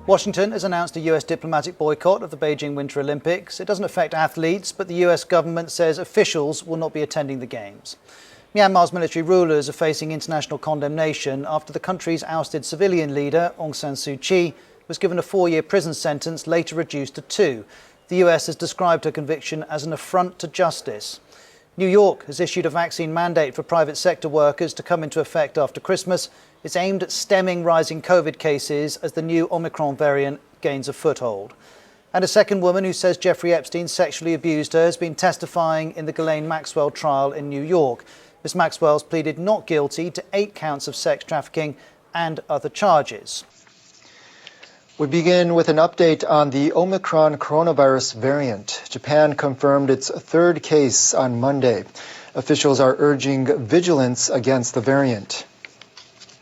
Washington has announced a US diplomatic boycott of the Beijing Winter Olympics. It doesn't affect athletes, but the US government says officials will not be attending the Games. Myanmar's military rulers are facing international condemnation after the country's ousted civilian leader, Aung San Suu Kyi, was given a 4-year prison sentence, later reduced to 2. The US has described her conviction as an affront to justice. New York has issued a vaccine mandate for private sector workers to come into effect after Christmas. It's aimed at stemming rising COVID cases as the new Omicron variant gains a foothold. And a second woman who says Jeffrey Epstein sexually abused her has been testifying in the Ghislaine Maxwell trial in New York. Ms. Maxwell's pleaded not guilty to 8 counts of sex trafficking and other charges. We begin with an update on the Omicron coronavirus variant. Japan confirmed its 3rd case on Monday. Officials are urging vigilance against the variant.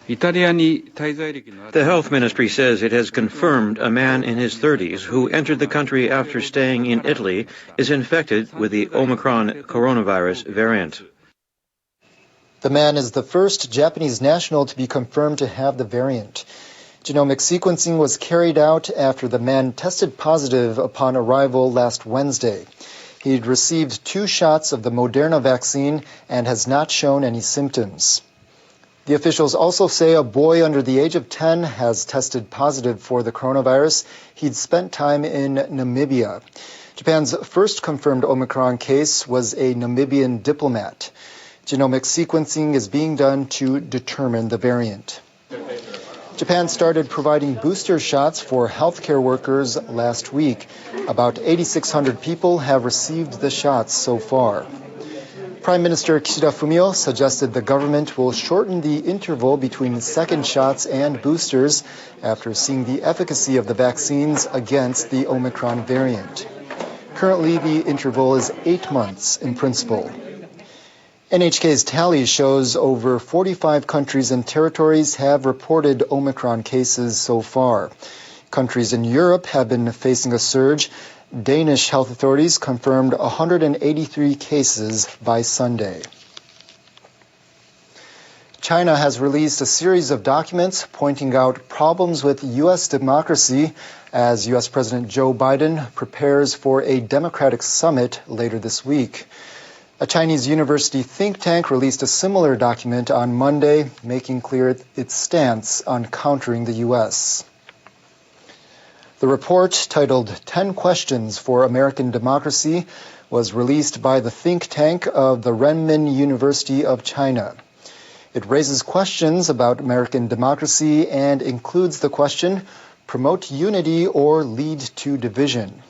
The health ministry says it has confirmed a man in his 30s who entered the country after staying in Italy is infected with the Omicron coronavirus variant. The man is the first Japanese national to be confirmed to have the variant. Genomic sequencing was carried out after the man tested positive upon arrival last Wednesday. He'd received 2 shots of the Moderna vaccine and has not shown any symptoms. The officials also say a boy under the age of 10 has tested positive for the coronavirus. He'd spent time in Namibia. Japan's first confirmed Omicron case was a Namibian diplomat. Genomic sequencing is being done to determine the variant. Japan started providing booster shots for healthcare workers last week. About 8,600 people have received the shots so far. Prime Minister Kishida Fumio suggested the government will shorten the interval between second shots and boosters after seeing the efficacy of the vaccines against the Omicron variant. Currently, the interval is 8 months in principle. NHK's tally shows over 45 countries and territories have reported Omicron cases so far. Countries in Europe have been facing a surge. Danish health authorities confirmed 183 cases by Sunday. China has released a series of documents pointing out problems with U.S. democracy as U.S. President Joe Biden prepares for a Democratic summit later this week. A Chinese university think tank released a similar document on Monday, making clear its stance on countering the U.S. The report, titled 10 Questions for American Democracy, was released by the think tank of the Renmin University of China. It raises questions about American democracy and includes the question, promote unity or lead to division.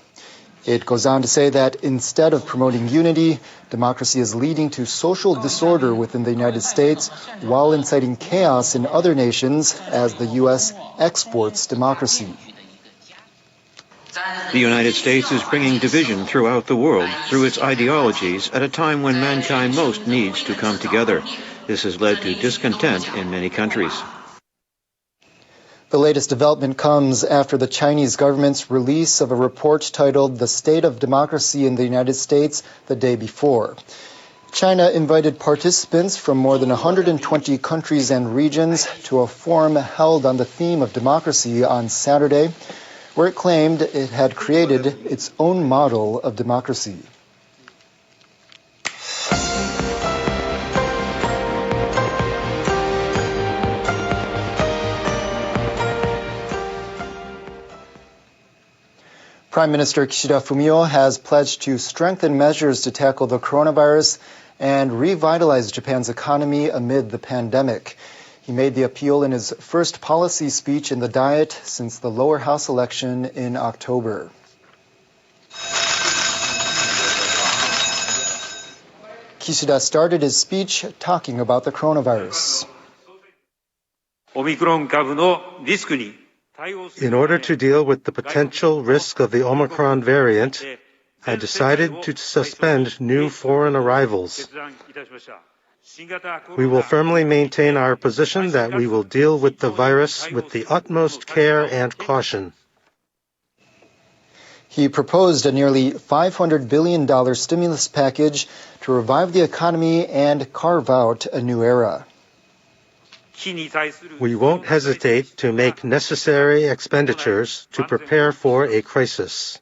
It goes on to say that instead of promoting unity, democracy is leading to social disorder within the United States while inciting chaos in other nations as the U.S. exports democracy. The United States is bringing division throughout the world through its ideologies at a time when mankind most needs to come together. This has led to discontent in many countries. The latest development comes after the Chinese government's release of a report titled The State of Democracy in the United States the day before. China invited participants from more than 120 countries and regions to a forum held on the theme of democracy on Saturday, where it claimed it had created its own model of democracy. Prime Minister Kishida Fumio has pledged to strengthen measures to tackle the coronavirus and revitalize Japan's economy amid the pandemic. He made the appeal in his first policy speech in the Diet since the lower house election in October. Kishida started his speech talking about the coronavirus. In order to deal with the potential risk of the Omicron variant, I decided to suspend new foreign arrivals. We will firmly maintain our position that we will deal with the virus with the utmost care and caution. He proposed a nearly $500 billion stimulus package to revive the economy and carve out a new era. We won't hesitate to make necessary expenditures to prepare for a crisis.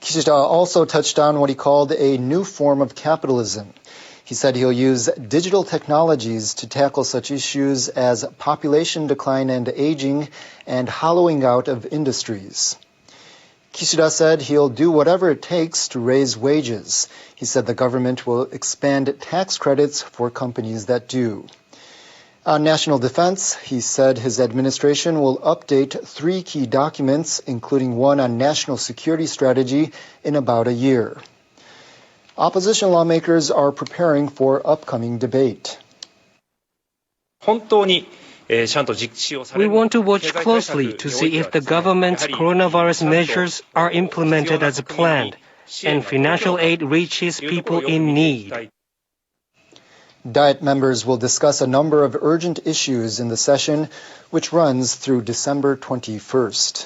Kishida also touched on what he called a new form of capitalism. He said he'll use digital technologies to tackle such issues as population decline and aging and hollowing out of industries. Kishida said he'll do whatever it takes to raise wages. He said the government will expand tax credits for companies that do. On national defense, he said his administration will update 3 key documents, including one on national security strategy, in about a year. Opposition lawmakers are preparing for upcoming debate. We want to watch closely to see if the government's coronavirus measures are implemented as planned and financial aid reaches people in need. Diet members will discuss a number of urgent issues in the session, which runs through December 21st.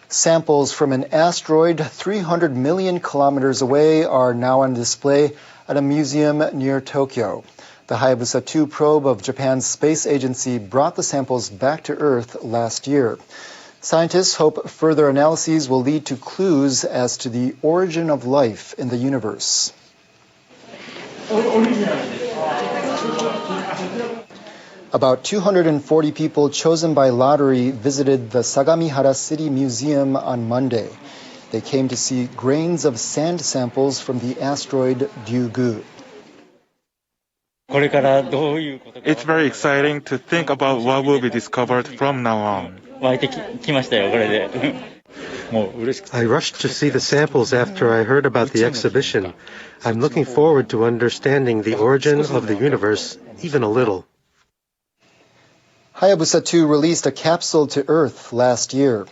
Samples from an asteroid 300 million kilometers away are now on display at a museum near Tokyo. The Hayabusa 2 probe of Japan's space agency brought the samples back to Earth last year. Scientists hope further analyses will lead to clues as to the origin of life in the universe. About 240 people chosen by lottery visited the Sagamihara City Museum on Monday. They came to see grains of sand samples from the asteroid Ryugu. It's very exciting to think about what will be discovered from now on. I rushed to see the samples after I heard about the exhibition. I'm looking forward to understanding the origin of the universe even a little. Hayabusa 2 released a capsule to Earth last year.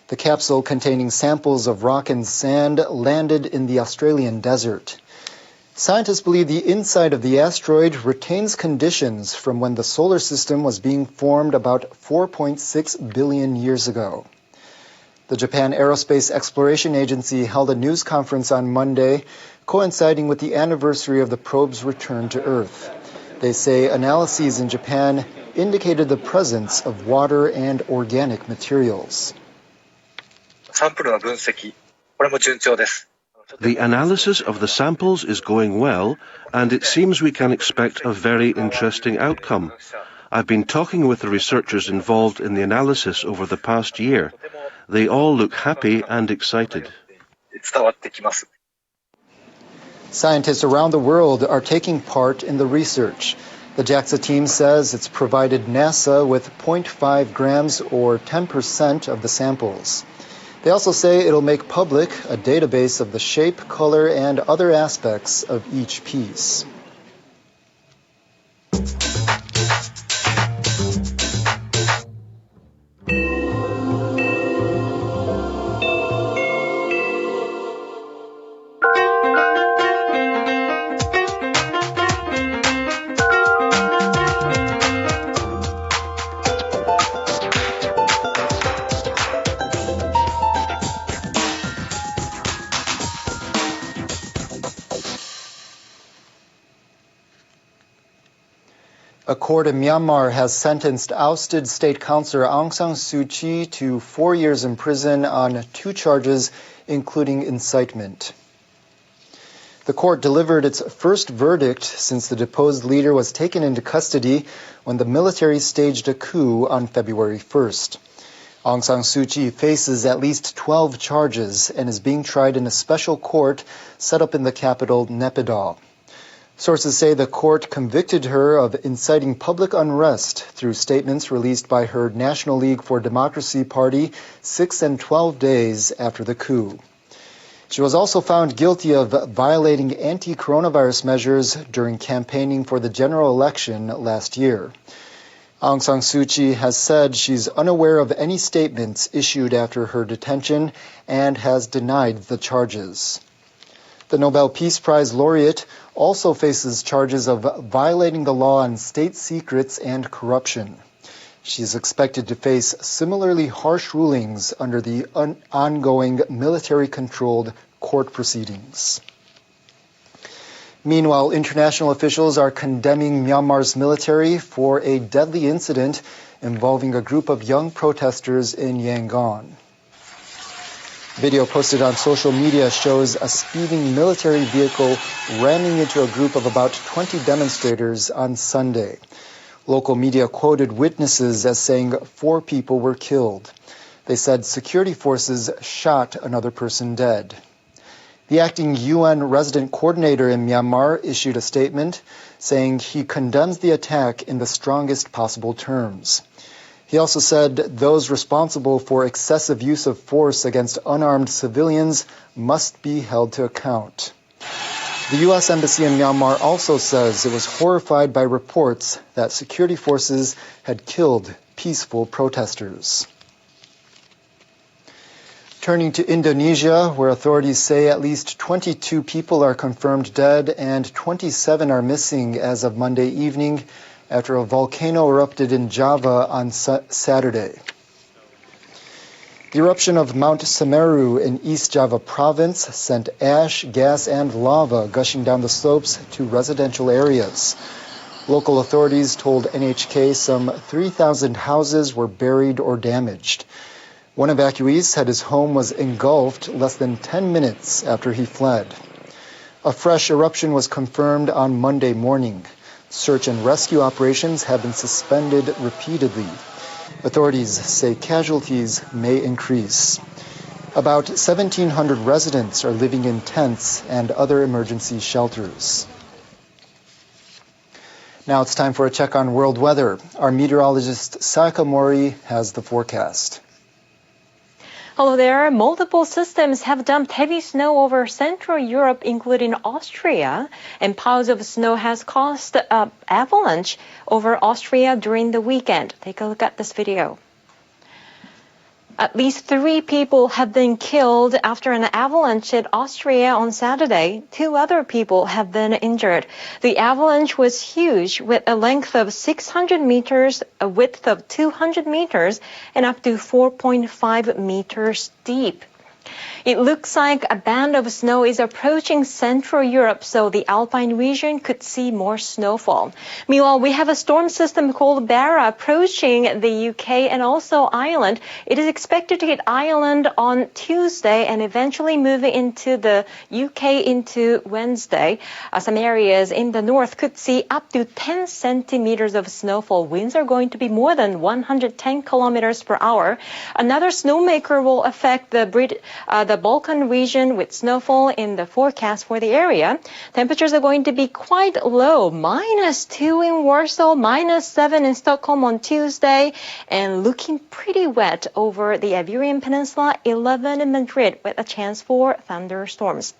The capsule, containing samples of rock and sand, landed in the Australian desert. Scientists believe the inside of the asteroid retains conditions from when the solar system was being formed about 4.6 billion years ago. The Japan Aerospace Exploration Agency held a news conference on Monday, coinciding with the anniversary of the probe's return to Earth. They say analyses in Japan indicated the presence of water and organic materials. The analysis of the samples is going well, and it seems we can expect a very interesting outcome. I've been talking with the researchers involved in the analysis over the past year. They all look happy and excited. Scientists around the world are taking part in the research. The JAXA team says it's provided NASA with 0.5 grams or 10% of the samples. They also say it'll make public a database of the shape, color, and other aspects of each piece. A court in Myanmar has sentenced ousted State Councillor Aung San Suu Kyi to 4 years in prison on 2 charges, including incitement. The court delivered its first verdict since the deposed leader was taken into custody when the military staged a coup on February 1st. Aung San Suu Kyi faces at least 12 charges and is being tried in a special court set up in the capital, Naypyidaw. Sources say the court convicted her of inciting public unrest through statements released by her National League for Democracy party 6 and 12 days after the coup. She was also found guilty of violating anti-coronavirus measures during campaigning for the general election last year. Aung San Suu Kyi has said she's unaware of any statements issued after her detention and has denied the charges. The Nobel Peace Prize laureate also faces charges of violating the law on state secrets and corruption. She is expected to face similarly harsh rulings under the ongoing military-controlled court proceedings. Meanwhile, international officials are condemning Myanmar's military for a deadly incident involving a group of young protesters in Yangon. Video posted on social media shows a speeding military vehicle ramming into a group of about 20 demonstrators on Sunday. Local media quoted witnesses as saying 4 people were killed. They said security forces shot another person dead. The acting UN resident coordinator in Myanmar issued a statement saying he condemns the attack in the strongest possible terms. He also said those responsible for excessive use of force against unarmed civilians must be held to account. The U.S. Embassy in Myanmar also says it was horrified by reports that security forces had killed peaceful protesters. Turning to Indonesia, where authorities say at least 22 people are confirmed dead and 27 are missing as of Monday evening after a volcano erupted in Java on Saturday. The eruption of Mount Semeru in East Java province sent ash, gas, and lava gushing down the slopes to residential areas. Local authorities told NHK some 3,000 houses were buried or damaged. One evacuee said his home was engulfed less than 10 minutes after he fled. A fresh eruption was confirmed on Monday morning. Search and rescue operations have been suspended repeatedly. Authorities say casualties may increase. About 1,700 residents are living in tents and other emergency shelters. Now it's time for a check on world weather. Our meteorologist Sayaka Mori has the forecast. Hello there. Multiple systems have dumped heavy snow over Central Europe, including Austria, and piles of snow has caused an avalanche over Austria during the weekend. Take a look at this video. At least 3 people have been killed after an avalanche hit Austria on Saturday. 2 other people have been injured. The avalanche was huge, with a length of 600 meters, a width of 200 meters, and up to 4.5 meters deep. It looks like a band of snow is approaching Central Europe, so the Alpine region could see more snowfall. Meanwhile, we have a storm system called Bara approaching the UK and also Ireland. It is expected to hit Ireland on Tuesday and eventually move into the UK into Wednesday. Some areas in the north could see up to 10 centimeters of snowfall. Winds are going to be more than 110 kilometers per hour. Another snowmaker will affect the Balkan region with snowfall in the forecast for the area. Temperatures are going to be quite low, -2 in Warsaw, -7 in Stockholm on Tuesday, and looking pretty wet over the Iberian Peninsula, 11 in Madrid with a chance for thunderstorms.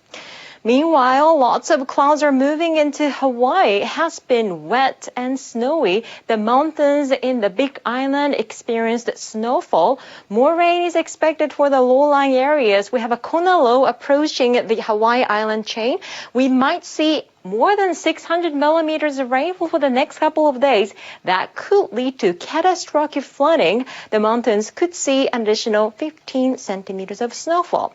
Meanwhile, lots of clouds are moving into Hawaii. It has been wet and snowy. The mountains in the Big Island experienced snowfall. More rain is expected for the low-lying areas. We have a Kona low approaching the Hawaii island chain. We might see more than 600 millimeters of rainfall for the next couple of days. That could lead to catastrophic flooding. The mountains could see an additional 15 centimeters of snowfall.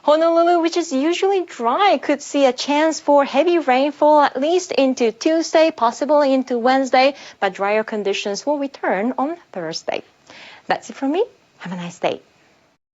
Honolulu, which is usually dry, could see a chance for heavy rainfall at least into Tuesday, possibly into Wednesday, but drier conditions will return on Thursday. That's it from me. Have a nice day.